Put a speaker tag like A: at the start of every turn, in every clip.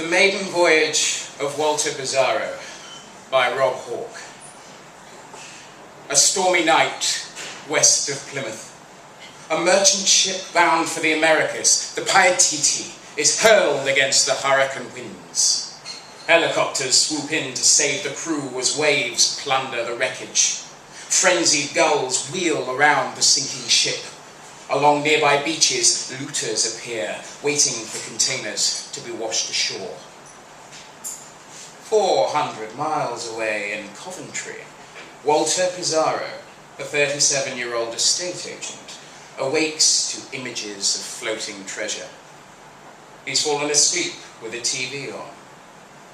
A: The Maiden Voyage of Walter Pizarro by Hawke. A stormy night west of Plymouth. A merchant ship bound for the Americas, the Paititi, is hurled against the hurricane winds. Helicopters swoop in to save the crew as waves plunder the wreckage. Frenzied gulls wheel around the sinking ship. Along nearby beaches, looters appear, waiting for containers to be washed ashore. 400 miles away in Coventry, Walter Pizarro, a 37-year-old estate agent, awakes to images of floating treasure. He's fallen asleep with the TV on,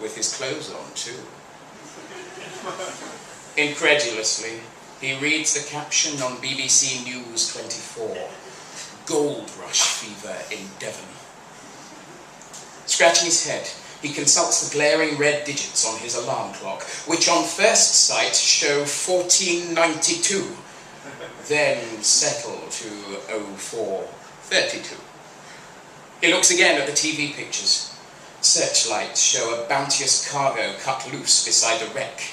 A: with his clothes on too. Incredulously, he reads the caption on BBC News 24, "Gold rush fever in Devon." Scratching his head, he consults the glaring red digits on his alarm clock, which on first sight show 1492, then settle to 0432. He looks again at the TV pictures. Searchlights show a bounteous cargo cut loose beside a wreck.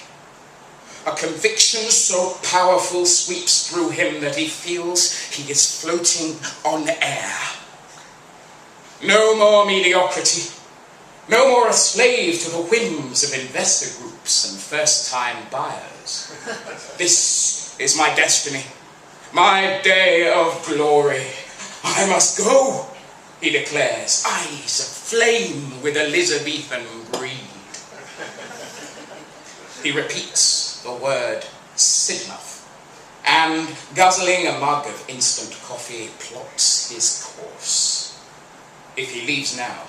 A: A conviction so powerful sweeps through him that he feels he is floating on air. No more mediocrity. No more a slave to the whims of investor groups and first-time buyers. This is my destiny, my day of glory. I must go, he declares, eyes aflame with Elizabethan greed. He repeats the word Sidmouth, and, guzzling a mug of instant coffee, plots his course. If he leaves now,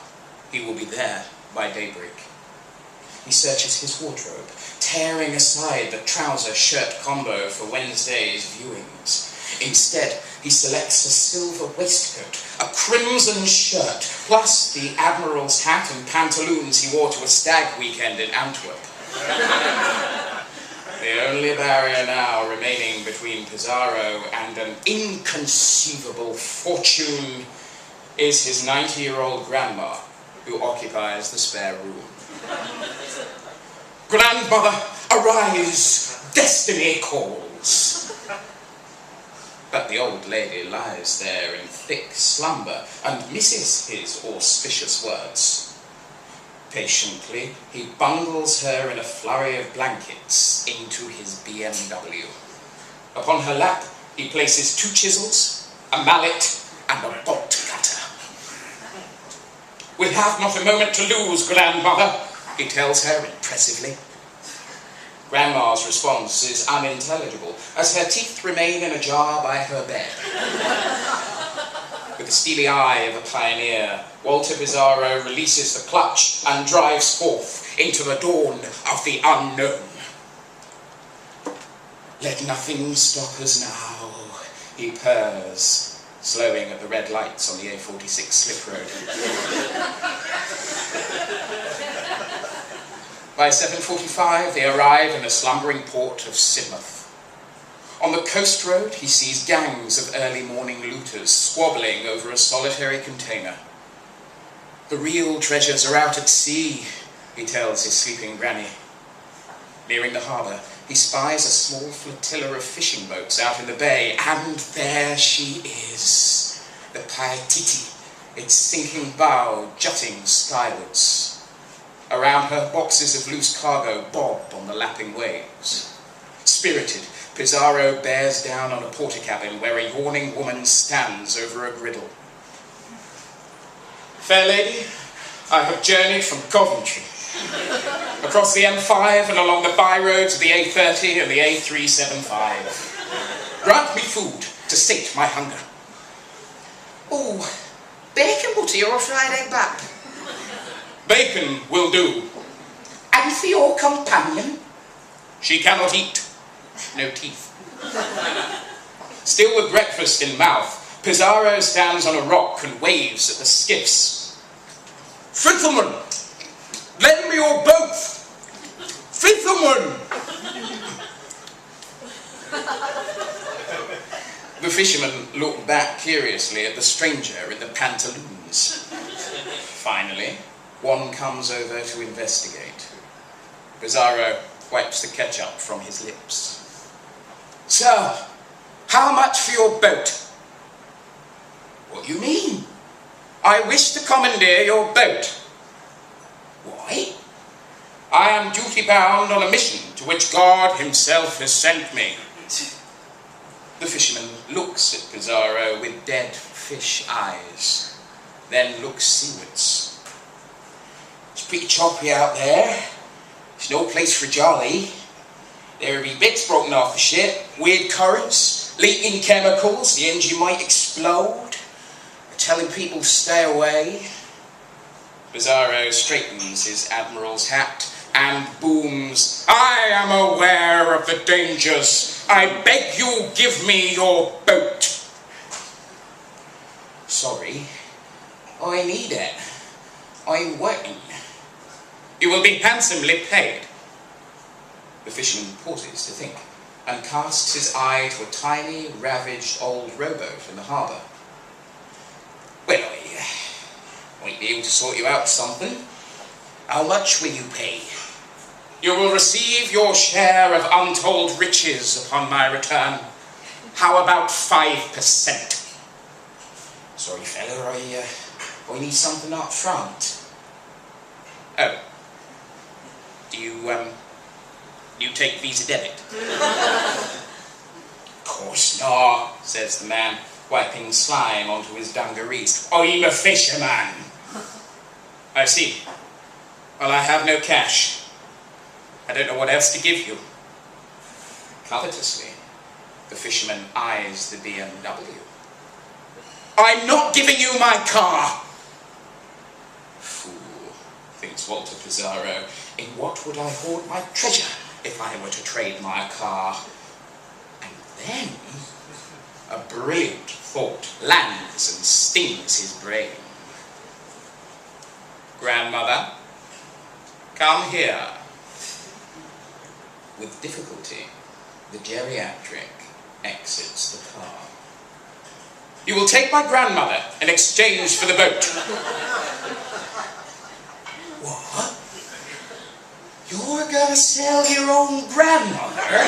A: he will be there by daybreak. He searches his wardrobe, tearing aside the trouser-shirt combo for Wednesday's viewings. Instead, he selects a silver waistcoat, a crimson shirt, plus the Admiral's hat and pantaloons he wore to a stag weekend in Antwerp. The only barrier now remaining between Pizarro and an inconceivable fortune is his 90-year-old grandma, who occupies the spare room. "Grandmother, arise! Destiny calls!" But the old lady lies there in thick slumber and misses his auspicious words. Patiently, he bundles her in a flurry of blankets into his BMW. Upon her lap, he places 2 chisels, a mallet, and a bolt cutter. "We have not a moment to lose, grandmother," he tells her impressively. Grandma's response is unintelligible, as her teeth remain in a jar by her bed. With the steely eye of a pioneer, Walter Pizarro releases the clutch and drives forth into the dawn of the unknown. "Let nothing stop us now," he purrs, slowing at the red lights on the A46 slip road. By 7:45, they arrive in the slumbering port of Sidmouth. On the coast road, he sees gangs of early morning looters squabbling over a solitary container. "The real treasures are out at sea," he tells his sleeping granny. Nearing the harbour, he spies a small flotilla of fishing boats out in the bay, and there she is, the Paititi, its sinking bow jutting skywards. Around her, boxes of loose cargo bob on the lapping waves. Spirited, Pizarro bears down on a portakabin where a yawning woman stands over a griddle. "Fair lady, I have journeyed from Coventry, across the M5 and along the byroads of the A30 and the A375. Grant me food to sate my hunger."
B: "Oh, bacon butter or fried egg back?"
A: "Bacon will do."
B: "And for your companion?"
A: "She cannot eat. No teeth." Still with breakfast in mouth, Pizarro stands on a rock and waves at the skiffs. "Fisherman, lend me your boat! Fisherman!" The fishermen look back curiously at the stranger in the pantaloons. Finally, one comes over to investigate. Pizarro wipes the ketchup from his lips. "Sir, how much for your boat?" "What do you mean?" "I wish to commandeer your boat." "Why?" "I am duty-bound on a mission to which God himself has sent me." The fisherman looks at Pizarro with dead fish eyes, then looks seawards. "It's pretty choppy out there. It's no place for jolly. There'll be bits broken off the ship, weird currents, leaking chemicals, the engine might explode. They're telling people to stay away." Pizarro straightens his admiral's hat and booms, "I am aware of the dangers. I beg you give me your boat." "Sorry, I need it. I'm working." "You will be handsomely paid." The fisherman pauses to think and casts his eye to a tiny, ravaged old rowboat in the harbour. "Well, I might be able to sort you out something. How much will you pay?" "You will receive your share of untold riches upon my return. How about 5%? "Sorry, fella, I need something up front." "Oh. Do you take Visa debit?" "Of course not," says the man, wiping slime onto his dungarees. "I'm a fisherman." "I see. Well, I have no cash. I don't know what else to give you." Covetously, the fisherman eyes the BMW. "I'm not giving you my car." Fool, thinks Walter Pizarro. In what would I hoard my treasure if I were to trade my car? And then a brilliant thought lands and stings his brain. "Grandmother, come here." With difficulty, the geriatric exits the car. "You will take my grandmother in exchange for the boat." "What? You're gonna sell your own grandmother?"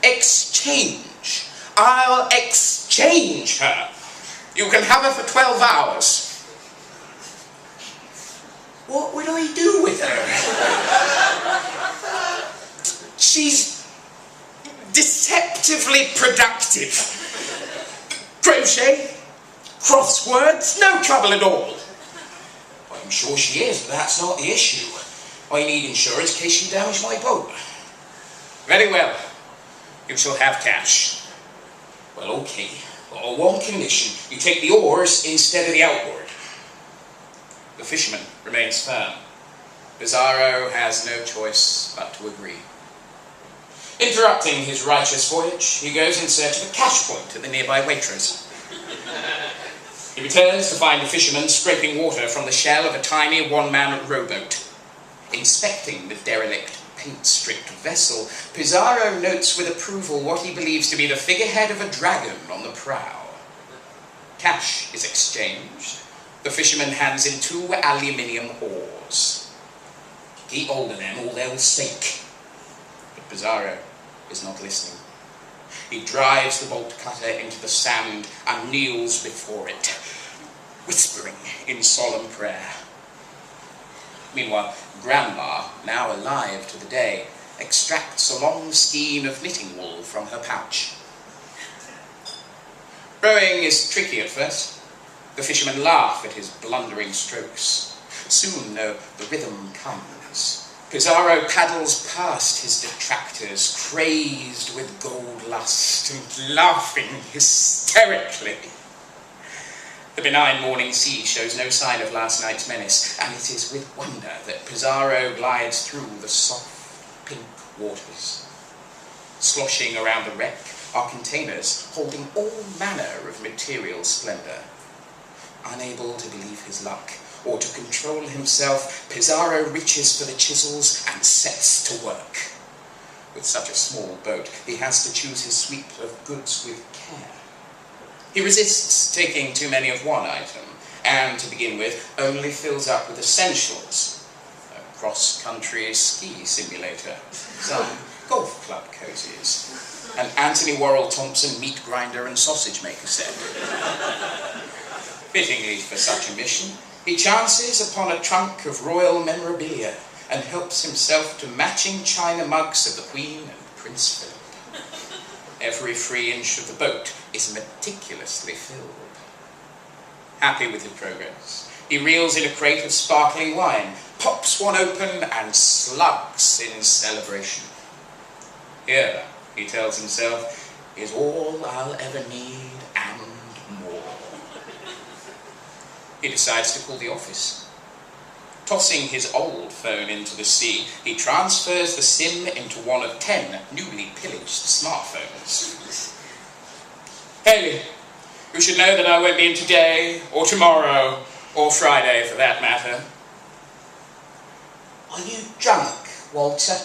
A: "Exchange. I'll exchange her. You can have her for 12 hours. "What would I do with her?" "She's deceptively productive. Crochet, crosswords, no trouble at all." "I'm sure she is, but that's not the issue. I need insurance in case you damage my boat." "Very well. You shall have cash." "Well, okay, but on one condition. You take the oars instead of the outboard." The fisherman remains firm. Pizarro has no choice but to agree. Interrupting his righteous voyage, he goes in search of a cash point at the nearby Waitrose. He returns to find the fisherman scraping water from the shell of a tiny one-man rowboat. Inspecting the derelict, paint-streaked vessel, Pizarro notes with approval what he believes to be the figurehead of a dragon on the prow. Cash is exchanged. The fisherman hands in 2 aluminium oars. "Keep hold of them or they'll sink." But Pizarro is not listening. He drives the bolt cutter into the sand and kneels before it, whispering in solemn prayer. Meanwhile, Grandma, now alive to the day, extracts a long skein of knitting wool from her pouch. Rowing is tricky at first. The fishermen laugh at his blundering strokes. Soon, though, the rhythm comes. Pizarro paddles past his detractors, crazed with gold lust and laughing hysterically. The benign morning sea shows no sign of last night's menace, and it is with wonder that Pizarro glides through the soft, pink waters. Sloshing around the wreck are containers holding all manner of material splendor. Unable to believe his luck, or to control himself, Pizarro reaches for the chisels and sets to work. With such a small boat, he has to choose his sweep of goods with care. He resists taking too many of one item, and to begin with, only fills up with essentials. A cross-country ski simulator, some golf club cozies, an Anthony Worrell Thompson meat grinder and sausage maker set. Fittingly for such a mission, he chances upon a trunk of royal memorabilia and helps himself to matching china mugs of the Queen and Prince Philip. Every free inch of the boat is meticulously filled. Happy with his progress, he reels in a crate of sparkling wine, pops one open and slugs in celebration. Here, he tells himself, is all I'll ever need and more. He decides to call the office. Tossing his old phone into the sea, he transfers the SIM into one of 10 newly pillaged smartphones. Haley, you should know that I won't be in today, or tomorrow, or Friday for that matter.
B: Are you drunk, Walter?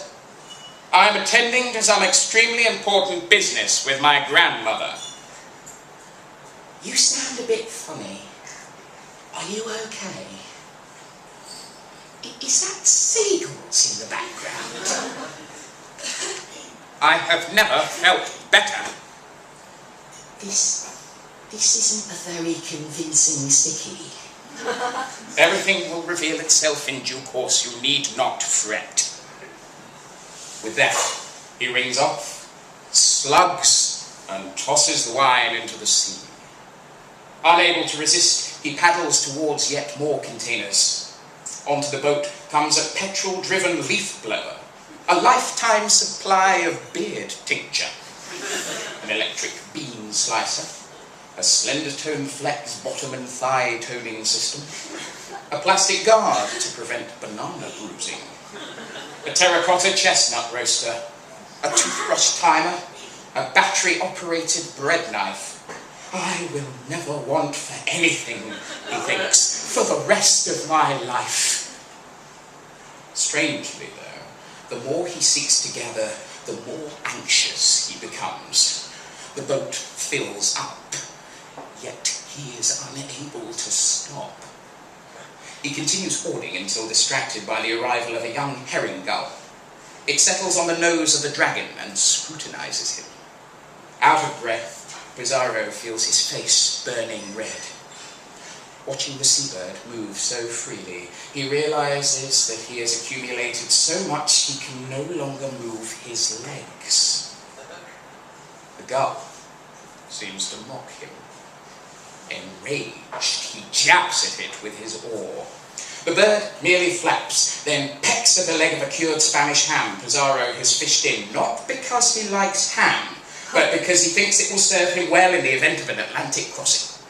A: I'm attending to some extremely important business with my grandmother.
B: You sound a bit funny. Are you okay? Is that seagulls in the background?
A: I have never felt better.
B: This isn't a very convincing sickie.
A: Everything will reveal itself in due course. You need not fret. With that, he rings off, slugs, and tosses the wine into the sea. Unable to resist, he paddles towards yet more containers. Onto the boat comes a petrol-driven leaf blower, a lifetime supply of beard tincture, an electric bean slicer, a slender-toned flex bottom and thigh toning system, a plastic guard to prevent banana bruising, a terracotta chestnut roaster, a toothbrush timer, a battery-operated bread knife. I will never want for anything, he thinks, for the rest of my life. Strangely, though, the more he seeks to gather, the more anxious he becomes. The boat fills up, yet he is unable to stop. He continues hoarding until distracted by the arrival of a young herring gull. It settles on the nose of the dragon and scrutinizes him. Out of breath, Pizarro feels his face burning red. Watching the seabird move so freely, he realizes that he has accumulated so much he can no longer move his legs. The gull seems to mock him. Enraged, he jabs at it with his oar. The bird merely flaps, then pecks at the leg of a cured Spanish ham Pizarro has fished in, not because he likes ham, but because he thinks it will serve him well in the event of an Atlantic crossing.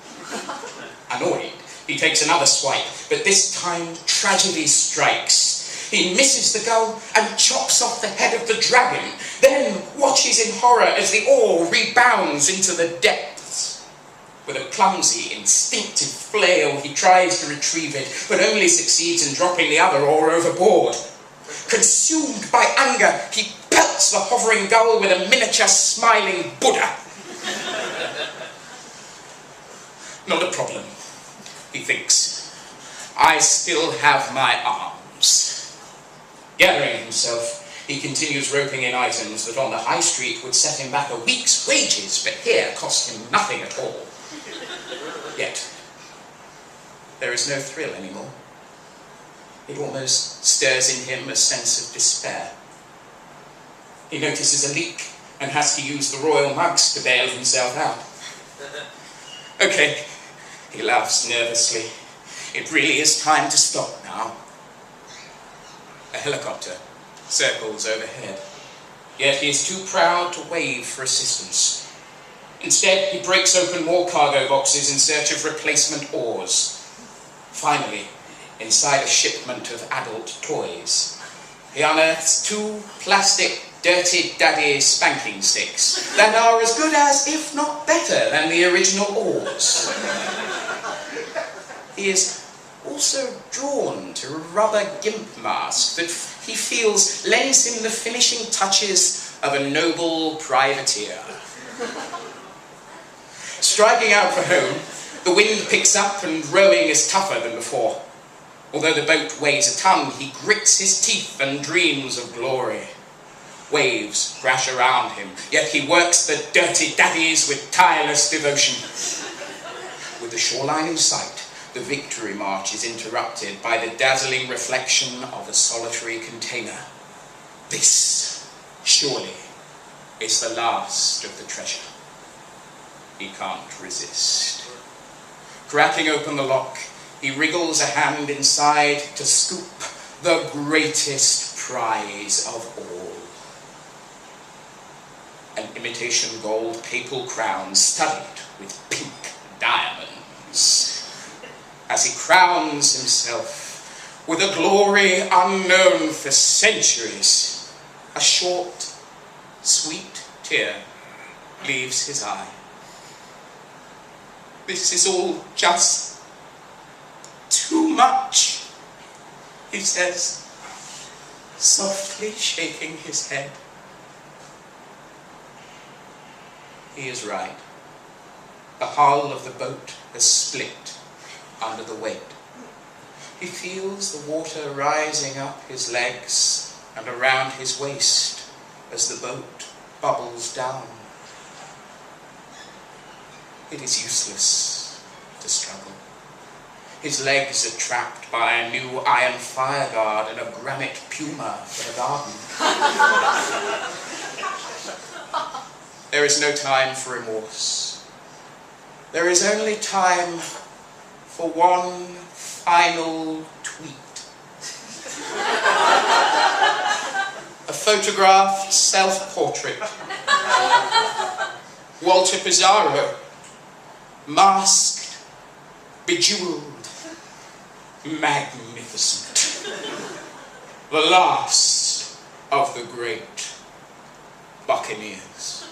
A: Annoyed, he takes another swipe, but this time tragedy strikes. He misses the gull and chops off the head of the dragon, then watches in horror as the oar rebounds into the depths. With a clumsy, instinctive flail, he tries to retrieve it, but only succeeds in dropping the other oar overboard. Consumed by anger, he pelts the hovering gull with a miniature smiling Buddha. Not a problem, he thinks. I still have my arms. Gathering himself, he continues roping in items that on the high street would set him back a week's wages, but here cost him nothing at all. Yet, there is no thrill anymore. It almost stirs in him a sense of despair. He notices a leak and has to use the royal mugs to bail himself out. Okay, he laughs nervously. It really is time to stop now. A helicopter circles overhead, yet he is too proud to wave for assistance. Instead, he breaks open more cargo boxes in search of replacement oars. Finally, inside a shipment of adult toys, he unearths 2 plastic dirty daddy spanking sticks that are as good as, if not better, than the original oars. He is also drawn to a rubber gimp mask that he feels lends him the finishing touches of a noble privateer. Striking out for home, The wind picks up and rowing is tougher than before. Although the boat weighs a ton, he grits his teeth and dreams of glory. Waves crash around him, yet he works the dirty daddies with tireless devotion. With the shoreline in sight, the victory march is interrupted by the dazzling reflection of a solitary container. This, surely, is the last of the treasure. He can't resist. Cracking open the lock, he wriggles a hand inside to scoop the greatest prize of all. An imitation gold papal crown studded with pink diamonds. As he crowns himself with a glory unknown for centuries, a short, sweet tear leaves his eye. This is all just too much, he says, softly shaking his head. He is right. The hull of the boat has split under the weight. He feels the water rising up his legs and around his waist as the boat bubbles down. It is useless to struggle. His legs are trapped by a new iron fireguard and a granite puma for the garden. There is no time for remorse. There is only time for one final tweet. A photographed self-portrait. Walter Pizarro, masked, bejeweled, magnificent. The last of the great buccaneers.